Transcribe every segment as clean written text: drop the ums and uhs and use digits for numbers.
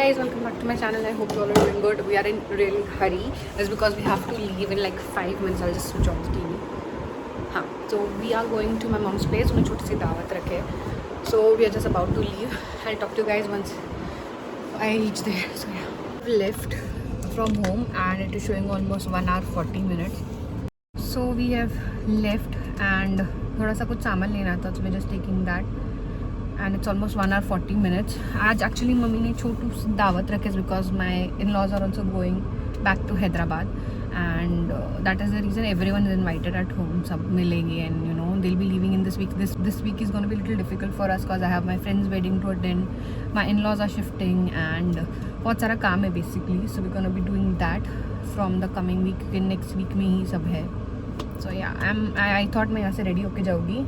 Guys, welcome back to my channel. I hope you all are doing good. We are in really hurry. It's because we have to leave in like 5 minutes. I'll just switch on the TV. हाँ, so we are going to my mom's place. उन्हें छोटी सी दावत रखे. So we are just about to leave. I'll talk to you guys once I reach there. So yeah, we left from home and it is showing almost 1 hour 40 minutes. So we have left and थोड़ा सा कुछ सामान लेना था, so we're just taking that. And it's almost 1 hour 40 minutes. आज actually mummy ने छोटू दावत रखे because my in-laws are also going back to Hyderabad and that is the reason everyone is invited at home. सब मिलेंगे and you know they'll be leaving in this week. This week is going to be a little difficult for us because I have my friend's wedding to attend. My in-laws are shifting and बहुत सारा काम है basically. So we're going to be doing that from the coming week. Next week में ही सब है. So yeah, I thought मैं यहाँ से ready होके जाऊँगी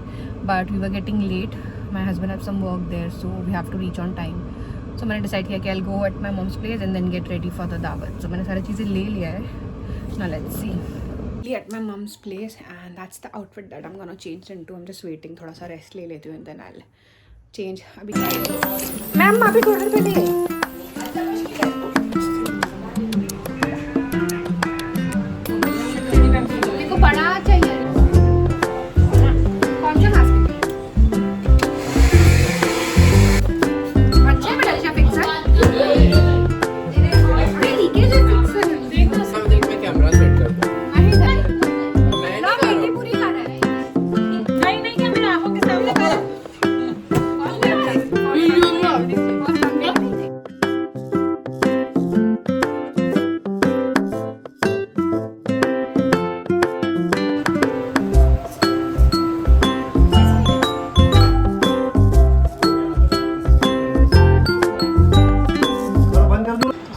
but we were getting late. My husband has some work there, so we have to reach on time. So मैंने decide किया कि I'll go at my mom's place and then get ready for the dawat. So मैंने सारी चीज़ें ले लिया है. Now let's see. At my mom's place and that's the outfit that I'm gonna change into. I'm just waiting. थोड़ा सा rest ले लेती हूँ and then I'll change. अभी मैम अभी थोड़ा देर पहले बड़ा चाहिए. कौन सा मास्क? अच्छे में डलशा फिक्सर. अरे लीकेज है फिक्सर. हम देख मैं कैमरा सेट कर दूं. नहीं सर. ना बेटी पूरी कर रहा है. नहीं क्या मेरा आंखों के सामने कर. कौन कर रहा है? वीडियो में.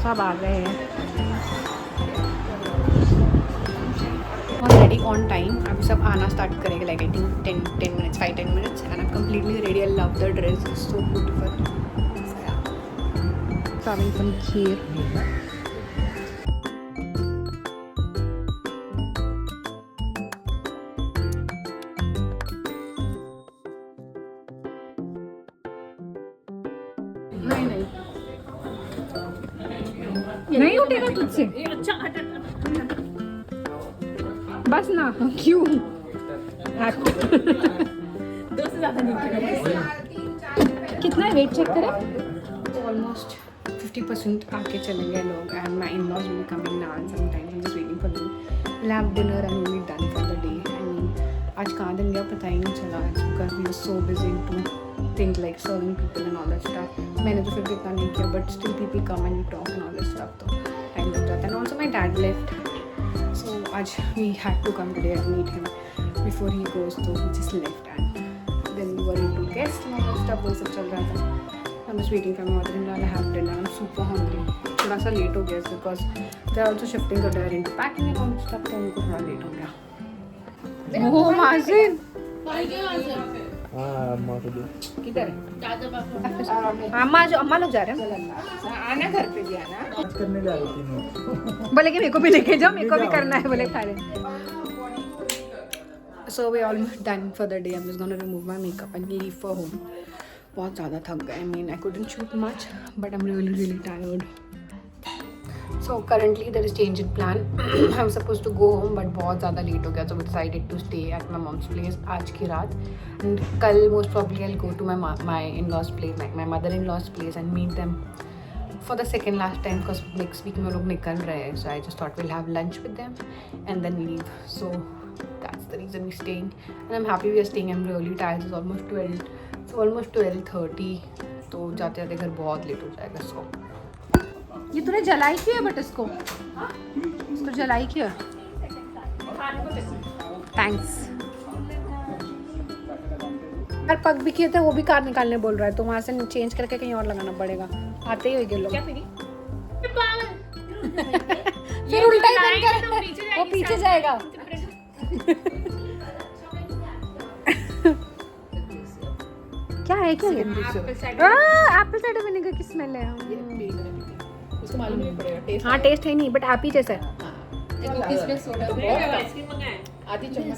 सब आ गए हैं रेडी ऑन टाइम. अभी सब आना स्टार्ट करेंगे like I think 10 minutes 5-10 minutes and I'm completely ready. I love the dress, it's so beautiful. So yeah, having some kheer. नहीं उठेगा तुझसे. बस ना क्यों दो से ज़्यादा नहीं उठेगा. कितना वेट चेक करें. ऑलमोस्ट 50% आके चलेंगे लोग and my in laws will be coming now and sometimes I am just waiting for them. Will have dinner and will be done for the day. I mean आज कहाँ दिन गया पता ही नहीं चला because we are so busy to things like serving people and all that stuff. मैंने तो फिर भी इतना नहीं किया but still people come and we talk and all that stuff तो time लग जाता है. And also my dad left so आज we had to come today and meet him before he goes so he just left and then we were into guests and all that stuff. वही सब चल रहा था. I'm just waiting for my mother-in-law to have dinner. I'm super hungry. थोड़ा सा late हो गया because they are also shifting so they are into packing and all that stuff तो उनको थोड़ा late हो गया. ओह माजिद अम्मा को दो. किधर है? अम्मा लोग जा रहे हैं. आना घर पे भी आना. आज करने जा रही थी. बोले कि मेरे को भी लेके जाओ, मेरे को भी करना है बोले खा रहे. So we almost done for the day. I'm just gonna remove my makeup and leave for home. बहुत ज़्यादा थक गए. I mean I couldn't shoot much but I'm really tired. So currently there is change in plan. I was supposed to go home but बहुत ज़्यादा late हो गया so we decided to stay at my mom's place आज की रात. And कल most probably I'll go to my in-laws place like my mother-in-law's place and meet them for the second last time because next week में लोग निकल रहे हैं. So I just thought we'll have lunch with them and then leave. So that's the reason we're staying and I'm happy we are staying. I'm really tired. It's almost 12. It's almost 12:30 तो जाते जाते घर बहुत late हो जाएगा. So ये तूने जलाई क्यों है बट इसको जलाई क्यों है? थैंक्स. यार पग भी किए थे वो भी कार निकालने बोल रहा है तो वहाँ से चेंज करके कहीं और लगाना पड़ेगा. आते ही होंगे लोग. फिर उल्टा ही बन कर वो पीछे जाएगा. क्या है क्या एप्पल साइडर विनेगर की स्मेल है. उसको मालूम नहीं पड़ेगा टेस्ट. हाँ टेस्ट है नहीं बट हैप्पी जैसा है. आधी चम्मच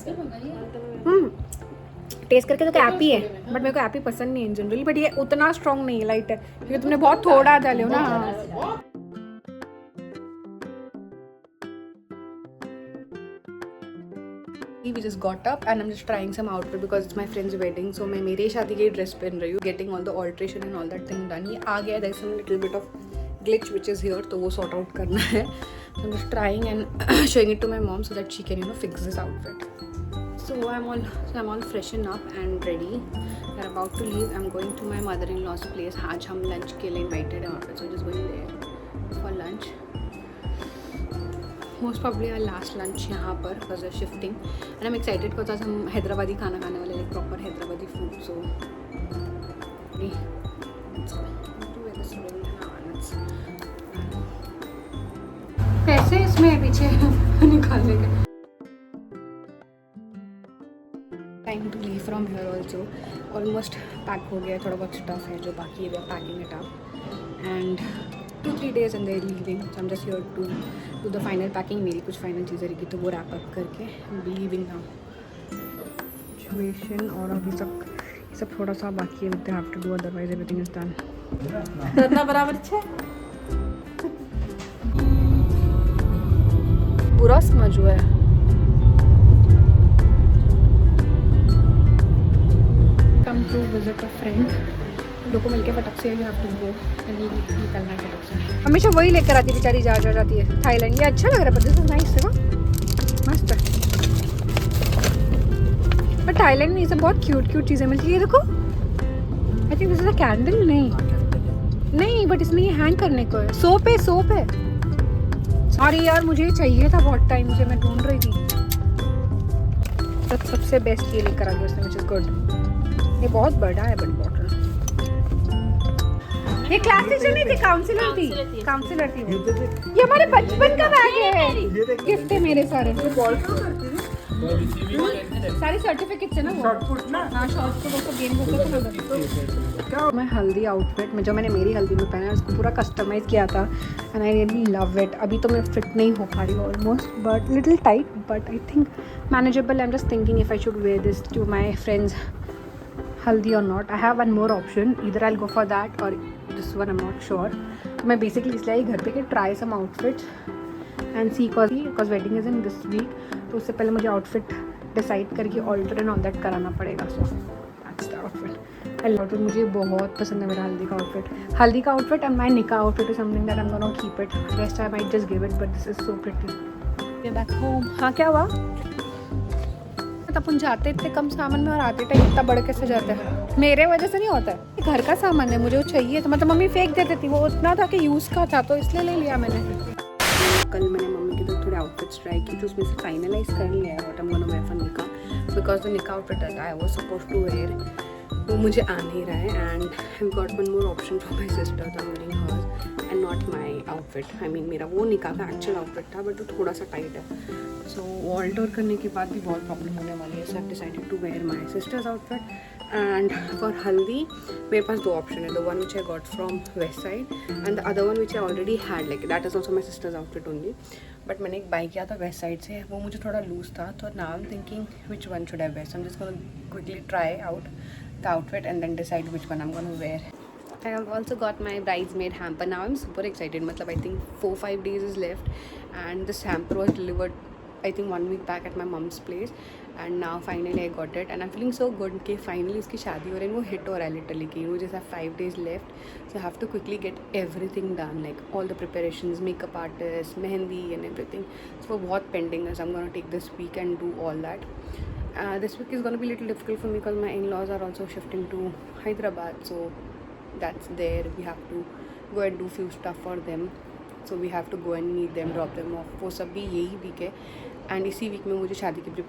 टेस्ट करके तो क्या ऐप ही है, बट मेरे को ऐप ही पसंद नहीं है जनरली, बट ये उतना स्ट्रॉन्ग नहीं है, लाइट है, क्योंकि तुमने बहुत थोड़ा डाले हो ना। We just got up and I'm just trying some outfit because it's my friend's wedding. So मैं मेरे शादी की ड्रेस पहन रही हूँ, getting all the alteration and all that thing done. ये आ गया, there's some little bit of glitch which is here, तो वो sort out करना है. So I'm just trying and showing it to my mom so that she can fix this outfit. So I'm all freshen up and ready. We're about to leave. I'm going to my mother-in-law's place. आज हम lunch के लिए invited हैं वहाँ पे, so just going there for lunch. Most probably our last lunch यहाँ पर because we are shifting and I am excited because आज हम हैदराबादी खाना खाने वाले, like proper Hyderabadi food. So पैसे इसमें पीछे निकालने के. Time to leave from here also. Almost pack हो गया, थोड़ा बहुत स्टफ है जो बाकी है, packing it up and 2-3 days and they're leaving, so I'm just here to do the final packing. मेरी कुछ फाइनल चीज़ें रहेगी तो वो रैप अप करके leaving now. Situation और अभी सब थोड़ा सा बाकी है, they have to do, otherwise everything is done. करना बराबर छे पूरा समझ हुआ है. Come to visit a friend. लोगों को मिलके फटक से निकलना है फटक से. हमेशा वही लेकर आती बेचारी, जा जाती है थाईलैंड. ये अच्छा लग रहा है, पर दिस इज नाइस है ना, मस्त है. पर थाईलैंड में ये सब बहुत क्यूट चीज़ें मिलती है. ये देखो, I think this is a candle. नहीं बट इसमें ये हैंग करने को है. सोप है. अरे यार मुझे चाहिए था बहुत टाइम से, मैं ढूंढ रही थी. सबसे बेस्ट ये लेकर आ गया उसने, विच इज गुड. ये बहुत बड़ा है बट बॉटल. ये क्लास टीचर नहीं थी, काउंसलर थी. ये हमारे बचपन का बैग है, गिफ्ट है मेरे सारे. सारी सर्टिफिकेट्स है ना, शॉर्टपुट ना. हाँ शॉर्टपुट उसको गेम करते थे. मैं हल्दी आउटफिट में जो मैंने मेरी हल्दी में पहना है उसको पूरा कस्टमाइज किया था and I really love it. अभी तो मैं फिट नहीं हो पा रही हूँ almost, but little tight, but I think manageable. I am just thinking if I should wear this to my friends Haldi और not. I have one more option, इधर आई गो फॉर दैट और this one I am not sure. तो मैं basically इसलिए आई घर पे कि try some outfits and C because wedding is in this week, तो उससे पहले मुझे आउटफिट डिसाइड करके ऑल्टर एंड ऑल दैट कराना पड़ेगा. So that's the outfit. Outfit मुझे बहुत पसंद है, मेरा हल्दी का आउटफिट एंड माई निका outfit is something that I am gonna keep it. Rest I might just give it, but this is so pretty. Back home. हाँ क्या हुआ? अपन जाते इतने कम सामान में और आते टाइम इतना बड़ा कैसे जाता है? मेरे वजह से नहीं होता है, घर का सामान है, मुझे वो चाहिए तो मतलब मम्मी फेंक देती थी. वो उतना था कि यूज़ का था तो इसलिए ले लिया मैंने. कल मैंने मम्मी के तो थोड़े आउटफिट्स ट्राई की, तो उसमें से फाइनलाइज कर लिया है what I am gonna wear for Nikah, because the Nikah outfit that I was supposed to wear वो मुझे आ नहीं रहा है. And I got one more option from my sister, I am wearing hers and not my outfit. I mean मेरा वो निका का एक्चुअल आउटफिट था बट वो थोड़ा सा टाइट है. सो ऑल्टर करने के बाद भी बहुत प्रॉब्लम होने वाली है. So I decided to wear my sister's outfit. And for haldi मेरे पास दो ऑप्शन है, the one which I got from Westside and the other one which I already had, like that is also my sister's outfit only. But मैंने एक by किया था west side से, वो मुझे थोड़ा लूज था, तो now I am thinking which one should I wear. So I am just gonna quickly try out the outfit and then decide which one I'm going to wear. I have also got my bridesmaid hamper. Now I'm super excited. Matlab, I think 4-5 days is left and this hamper was delivered I think 1 week back at my mom's place and now finally I got it and I'm feeling so good कि finally उसकी शादी हो रही है. वो hit हो रहा है literally कि वो just have 5 days left, so I have to quickly get everything done, like all the preparations, makeup artist, mehendi and everything. So वो बहुत pending है, so I'm going to take this week and do all that. This week is going to be a little difficult for me because my in-laws are also shifting to Hyderabad, so that's there. We have to go and do few stuff for them, so we have to go and meet them, drop them off. वो सब भी यही week है and इसी week में मुझे शादी की भी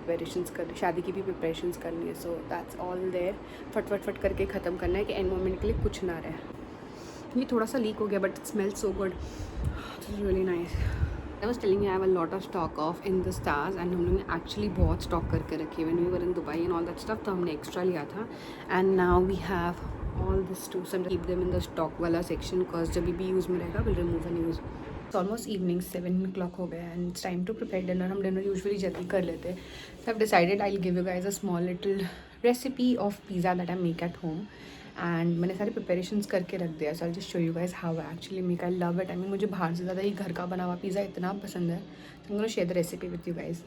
प्रिपरेशंस करनी है. So that's all there. फट करके ख़त्म करना है कि एंड मोमेंट के लिए कुछ ना रहे. ये थोड़ा सा लीक हो गया but it smells so good. This is really nice. I was telling you I have a lot of stock of in the stars and हम लोग ने actually बहुत stock करके रखी है when we were in Dubai and all that stuff, तो हमने extra लिया था and now we have all this too, so I'm going to keep them in the stock वाला section because जब भी use में रहेगा we'll remove and use. It's almost evening, 7 o'clock हो गया and it's time to prepare dinner. हम dinner usually जल्दी कर लेते हैं, so I've decided I'll give you guys a small little recipe of pizza that I make at home. And मैंने सारे preparations करके रख दिया. So I'll just show you guys how I actually make. I love it. I mean मुझे बाहर से ज़्यादा ये घर का बना हुआ पिज़्ज़ा इतना पसंद है. So I'm gonna share the recipe with you guys.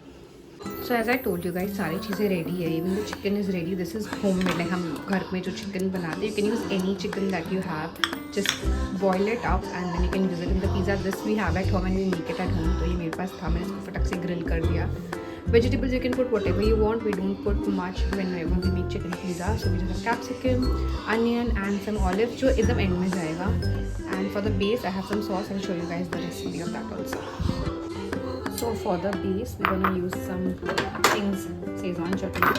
So as I told you guys, सारी चीज़ें ready है. Even the chicken is ready. This is homemade. Like हम घर में जो chicken बनाते हैं, you can use any chicken that you have. Just boil it up and then you can use it in the pizza. This we have at home and we make it at home. तो ये मेरे पास था, मैंने इसको फटक से grill कर दिया. Vegetables you can put whatever you want. We don't put much whenever we make chicken pizza. So we just have capsicum, onion and some olives जो एकदम end में जाएगा. And for the base I have some sauce. I'll show you guys the recipe of that also. So for the base we're gonna use some King's Szechuan chutney.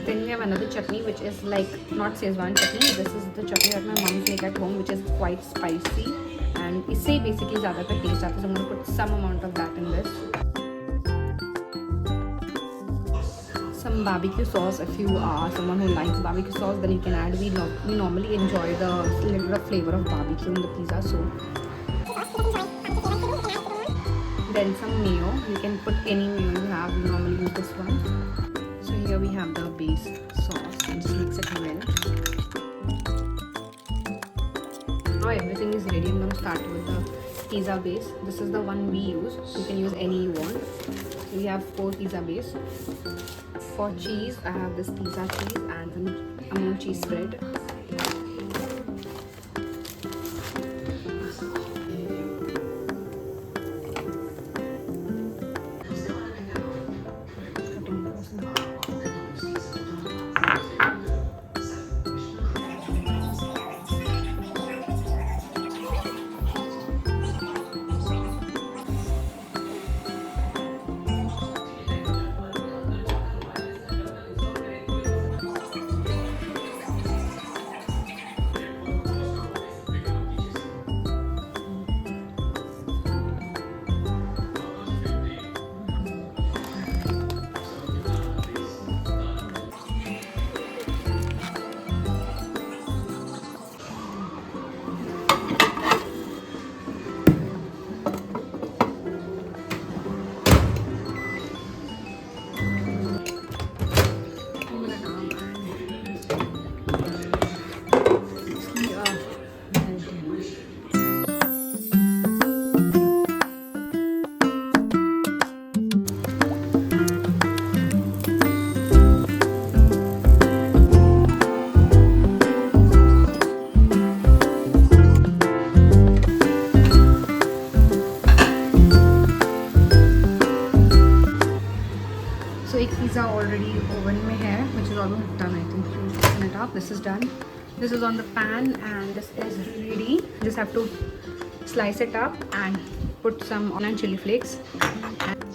Then we have another chutney which is like not Szechuan chutney. This is the chutney that my moms make at home, which is quite spicy. And इससे basically ज़्यादातर taste आता है. So I'm gonna put some amount of that in this. Some barbecue sauce. If you are someone who likes barbecue sauce, then you can add. We normally enjoy the little bit of flavor of barbecue in the pizza. So then some mayo. You can put any mayo you have. We normally use this one. So here we have the base sauce. And just mix it well. Now everything is ready. I'm going to start with the pizza base. This is the one we use. You can use any you want. So we have 4 pizza base. For cheese, I have this pizza cheese and some amul cheese spread. So एक pizza already oven में है, which is almost done. I think you open it up. This is done. This is on the pan and this is ready. Just have to slice it up and put some onion chili flakes. And